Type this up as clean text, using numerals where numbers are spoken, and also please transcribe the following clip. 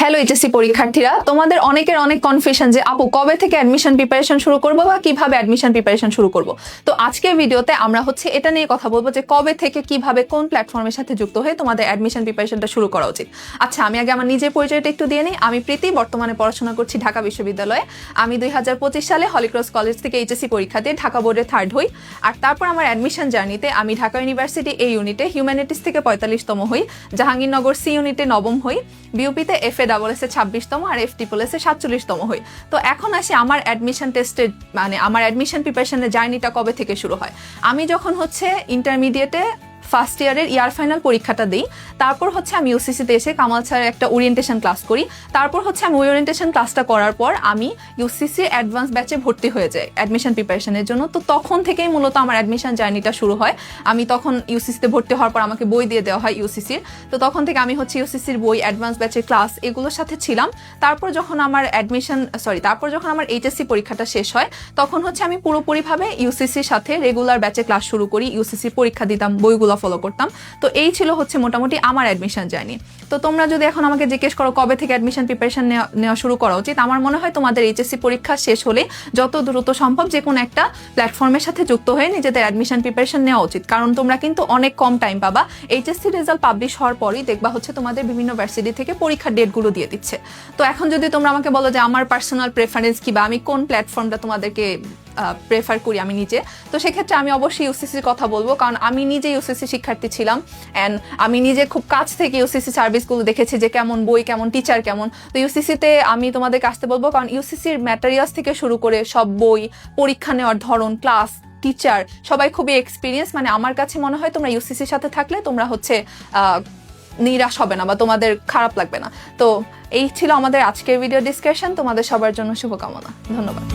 Hello HSC পরীক্ষার্থীরা, তোমাদের অনেকের অনেক কনফিউশন যে আপু কবে থেকে অ্যাডমিশন প্রিপারেশন শুরু করব বা কিভাবে অ্যাডমিশন প্রিপারেশন শুরু করব। তো আজকের ভিডিওতে আমরা এটা নিয়ে কথা বলবো যে কবে থেকে কিভাবে কোন প্ল্যাটফর্মের সাথে যুক্ত হয়ে তোমাদের অ্যাডমিশন প্রিপারেশনটা শুরু করা উচিত। আচ্ছা, আমি আগে আমার নিজের পরিচয়টা একটু দিয়ে নিই। আমি প্রীতি, বর্তমানে পড়াশোনা করছি ঢাকা বিশ্ববিদ্যালয়ে। আমি 2025 সালে হলিক্রস কলেজ থেকে এইচএসসি পরীক্ষা দিয়ে ঢাকা বোর্ডে 3rd হই। আর তারপর আমার অ্যাডমিশন জার্নিতে আমি ঢাকা ইউনিভার্সিটি এই ইউনিটে হিউম্যানিটিস থেকে 45তম হই, জাহাঙ্গীরনগর সি ইউনিটে 9ম হই, বিউপিতে FASS 26তম আর FSSS 47তম হই। তো এখন আসি আমার অ্যাডমিশন টেস্টের আমার অ্যাডমিশন প্রিপারেশনের জার্নিটা কবে থেকে শুরু হয়। আমি যখন ইন্টারমিডিয়েটে ফার্স্ট ইয়ারের ইয়ার ফাইনাল পরীক্ষাটা দিই, তারপর আমি ইউসিসিতে এসে কামাল স্যারের একটা ওরিয়েন্টেশন ক্লাস করি। তারপর আমি ওরিয়েন্টেশন ক্লাসটা করার পর আমি ইউসিসির অ্যাডভান্স ব্যাচে ভর্তি হয়ে যাই অ্যাডমিশন প্রিপারেশনের জন্য। তো তখন থেকেই মূলত আমার অ্যাডমিশন জার্নিটা শুরু হয়। আমি তখন ইউসিসিতে ভর্তি হওয়ার পর আমাকে বই দিয়ে দেওয়া হয় ইউসিসির। তো তখন থেকে আমি ইউসিসির বই, অ্যাডভান্স ব্যাচের ক্লাস এগুলোর সাথে ছিলাম। তারপর যখন আমার এইচএসসি পরীক্ষাটা শেষ হয়, তখন আমি পুরোপুরিভাবে ইউসিসির সাথে রেগুলার ব্যাচে ক্লাস শুরু করি, ইউসিসির পরীক্ষা দিতাম, বইগুলো ফলো করতাম। তো এই ছিল মোটামুটি আমার অ্যাডমিশন জার্নি। তো তোমরা যদি এখন আমাকে জিজ্ঞেস করো কবে থেকে অ্যাডমিশন প্রিপারেশন নেওয়া শুরু করা উচিত, আমার মনে হয় তোমাদের এইচএসসি পরীক্ষা শেষ হলে যত দ্রুত সম্ভব যে কোনো একটা প্ল্যাটফর্মের সাথে যুক্ত হয়ে নিজেদের অ্যাডমিশন প্রিপারেশন নেওয়া উচিত। কারণ তোমরা কিন্তু অনেক কম টাইম পাবা। এইচএসসি রেজাল্ট পাবলিশ হওয়ার পরই দেখবা তোমাদের বিভিন্ন ভার্সিটি থেকে পরীক্ষার ডেটগুলো দিয়ে দিচ্ছে। তো এখন যদি তোমরা আমাকে বলো যে আমার পার্সোনাল প্রেফারেন্স কি বা আমি কোন প্ল্যাটফর্মটা তোমাদেরকে প্রেফার করি আমি নিজে, তো সেক্ষেত্রে আমি অবশ্যই ইউসিসির কথা বলবো। কারণ আমি নিজে ইউসিসি শিক্ষার্থী ছিলাম অ্যান্ড আমি নিজে খুব কাছ থেকে ইউসিসি সার্ভিসগুলো দেখেছি যে কেমন বই, কেমন টিচার, কেমন। তো ইউসিসিতে আমি তোমাদেরকে আসতে বলবো, কারণ ইউসিসির ম্যাটেরিয়ালস থেকে শুরু করে সব বই, পরীক্ষা নেওয়ার ধরন, ক্লাস, টিচার সবাই খুবই এক্সপিরিয়েন্স। আমার কাছে মনে হয় তোমরা ইউসিসির সাথে থাকলে তোমরা নিরাশ হবে না বা তোমাদের খারাপ লাগবে না। তো এই ছিল আমাদের আজকের ভিডিও ডিসকাশন। তোমাদের সবার জন্য শুভকামনা। ধন্যবাদ।